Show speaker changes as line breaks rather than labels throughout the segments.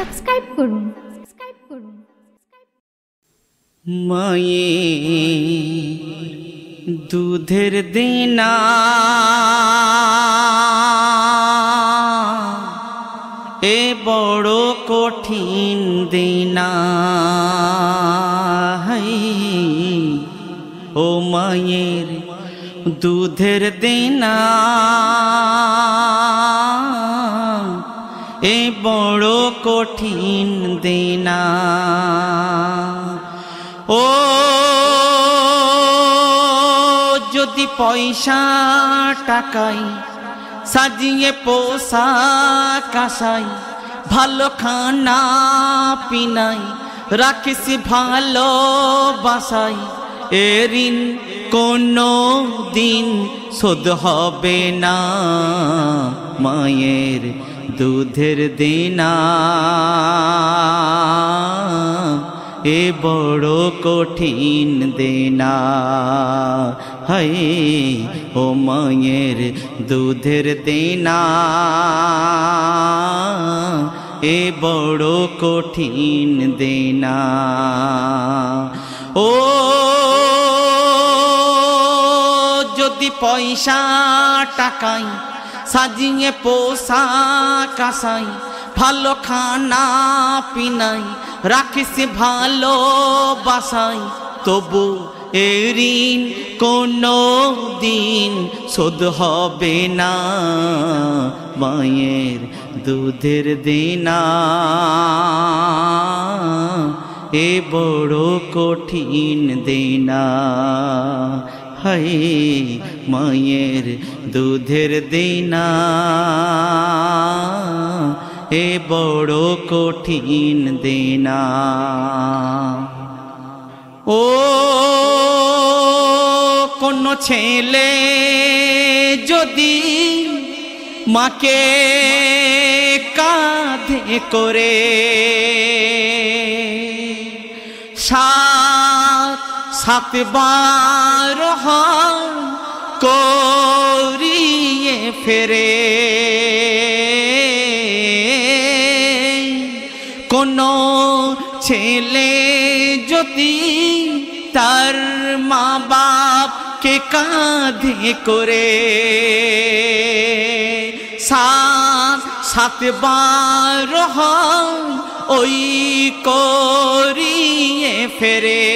Subscribe করুন।
মায়ের দুধের দেনা এ বড় কঠিন দেনা, ও মায়ের দুধের দেনা এ বড় কঠিন দেনা। ও যদি পয়সা টাকাই সাজিয়ে পোশাক আশাই, ভালো খানা পিনাই রাখিস ভালো বাসাই, এ ঋণ কোনো দিন শোধ হবে না। মায়ের দুধের দেনা এ বড় কঠিন দেনা, ও মায়ের দুধের দেনা এ বড় কঠিন দেনা। ও যদি পয়সা টাকাই সাজিয়ে পোশাক আশাই, ভালো খানা পিনাই রাখিস ভালো বাসাই, তবু এ ঋণ কোনো দিন শোধ হবে না। মায়ের দুধের দেনা এ বড় কঠিন দেনা, মায়ের দুধের দেনা এ বড় কঠিন দেনা। ও কোন ছেলে যদি মাকে কাঁধে করে সাতবার করিয়ে ফেরে, কোন ছেলে যদি তার মা বাপকে কাঁধে করে সাতবার ওই করিয়ে ফেরে,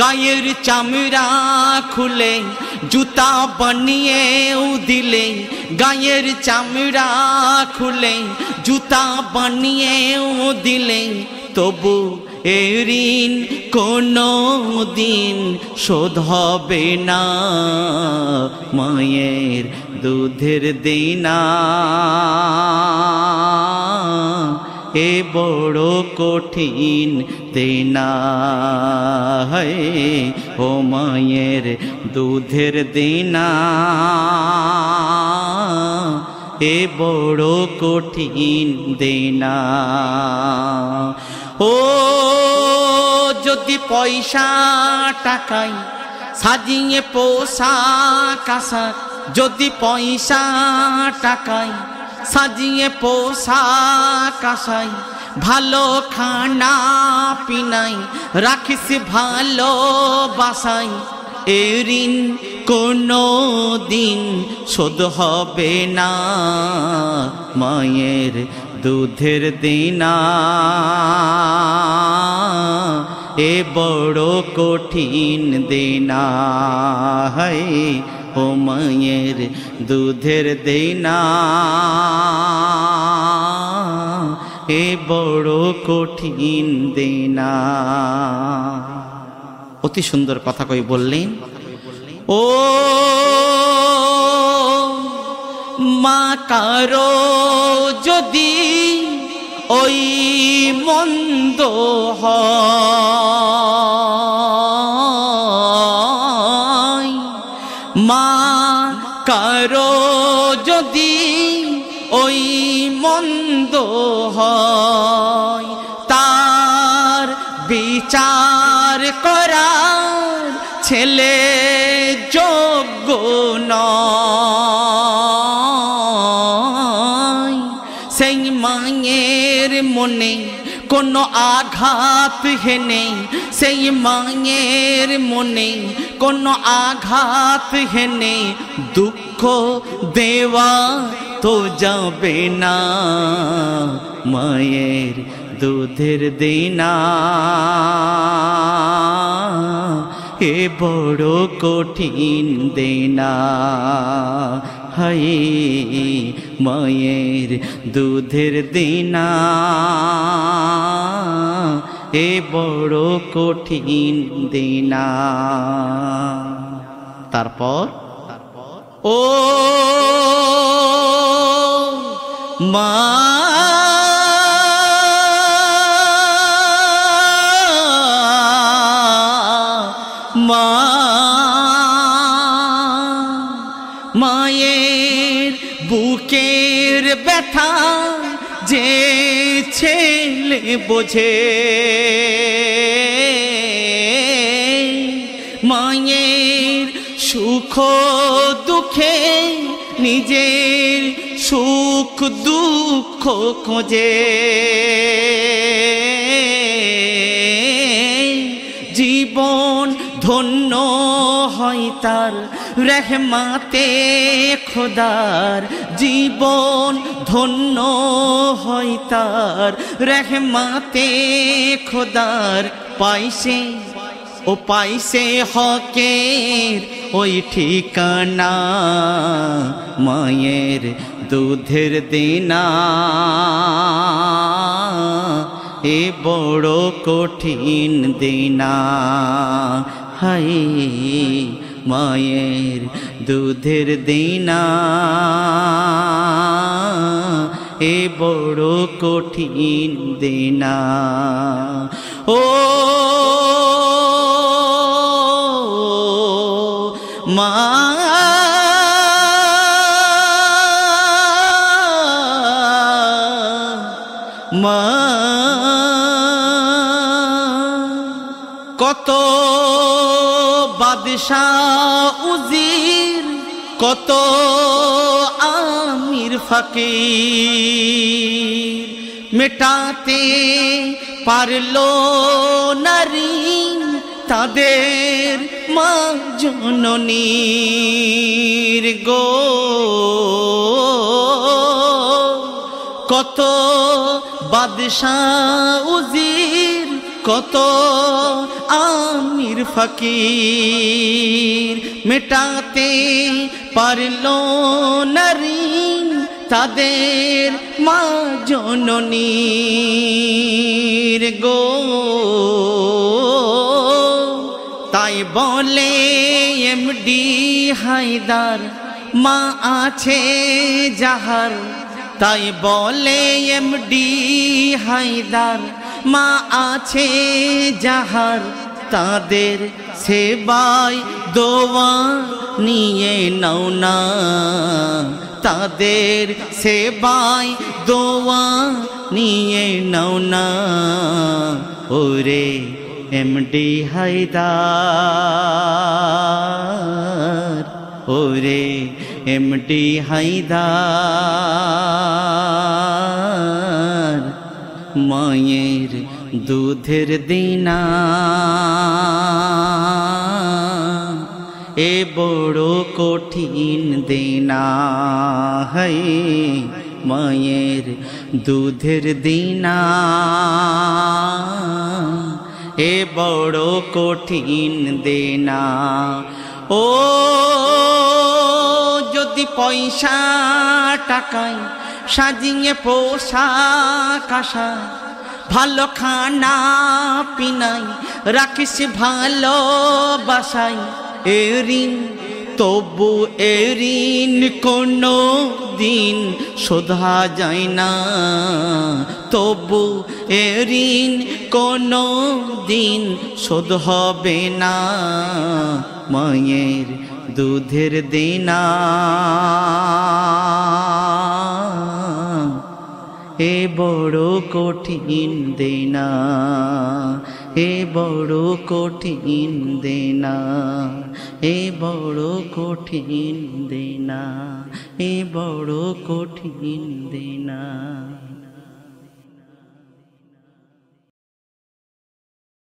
গায়ের চামড়া খুলে জুতা বানিয়েও দিলে, গায়ের চামড়া খুলে জুতা বানিয়েও দিলে, তবু এ ঋণ কোনো দিন শোধ হবে না। মায়ের দুধের দেনা এ বড় কঠিন দেনা, ও মায়ের দুধের দেনা এ বড় কঠিন দেনা। ও যদি পয়সা টাকাই সাজিয়ে পোশাক আশাক, যদি পয়সা টাকাই সাজিয়ে পোশাক আশাই, ভালো খানা পিনাই রাখিস ভালো বাসাই, এ ঋণ কোনো দিন শোধ হবে না। মায়ের দুধের দেনা এ বড় কঠিন দেনা, ও মায়ের দুধের দেনা এ বড় কঠিন দেনা। অতি সুন্দর কথা কই বললেন। ও মা কারো যদি ওই মন্দ হয়, মা কারো যদি ওই মন্দ হয়, তার বিচার করার ছেলে যোগ্য নয়। সেই মায়ের মনে কোনো আঘাত হেনে, সেই মায়ের মনে কোনো আঘাত হেনে দুঃখ দেওয়া তো যাবে না, মায়ের দুধের দেনা এ বড় কঠিন দেনা। হায় মায়ের দুধের দেনা এ বড় কঠিন দেনা। তারপর ও মা মায়ের বুকের ব্যথা যে ছেলে বোঝে, মায়ের সুখ দুঃখে নিজের সুখ দুঃখ খোঁজে, জীবন ধন্য হয় তার রহমতে খোদার, জীবন ধন্য হয় তার রহমতে খোদার। পাইছে ও পাইছে হকের ওই ঠিকানা, মায়ের দুধের দেনা এ বড় কঠিন দেনা। হায় মায়ের দুধের দেনা এ বড় কঠিন দেনা। ও মা মা কত বাদশাহ উজির, কত আমির ফকির মেটাতে পারলো নারী তাদের মা জননীর গো। কত বাদশাহ উজির, কত আমির ফকির মেটাতে পারলো নারী তাদের মা জননীর গো। তাই বলে এমডি হায়দার মা আছে যাহার, তাই বলে এমডি হায়দার মা আছে যাহার, তাদের সেবায় দোয়া নিয়ে নাও না, তাদের সেবায় দোয়া নিয়ে নাও না। ওরে এমডি হায়দার, ওরে এমডি হায়দার, মায়ের দুধের দেনা এ বড় কঠিন দেনা। হায় মায়ের দুধের দেনা এ বড় কঠিন দেনা। ও যদি পয়সা টাকায় সাজিয়ে পোশাক আশা, ভালো খানা পিনাই রাখিস ভালো বাসাই, এরিন তবু এরিন কোনো দিন শোধা যায় না, তবু এরিন কোনো দিন শোধ হবে না। মায়ের দুধের দেনা এ বড় কঠিন দেনা, এ বড় কঠিন দেনা। এ বড় কঠিন দেনা, এ বড় কঠিন দেনা।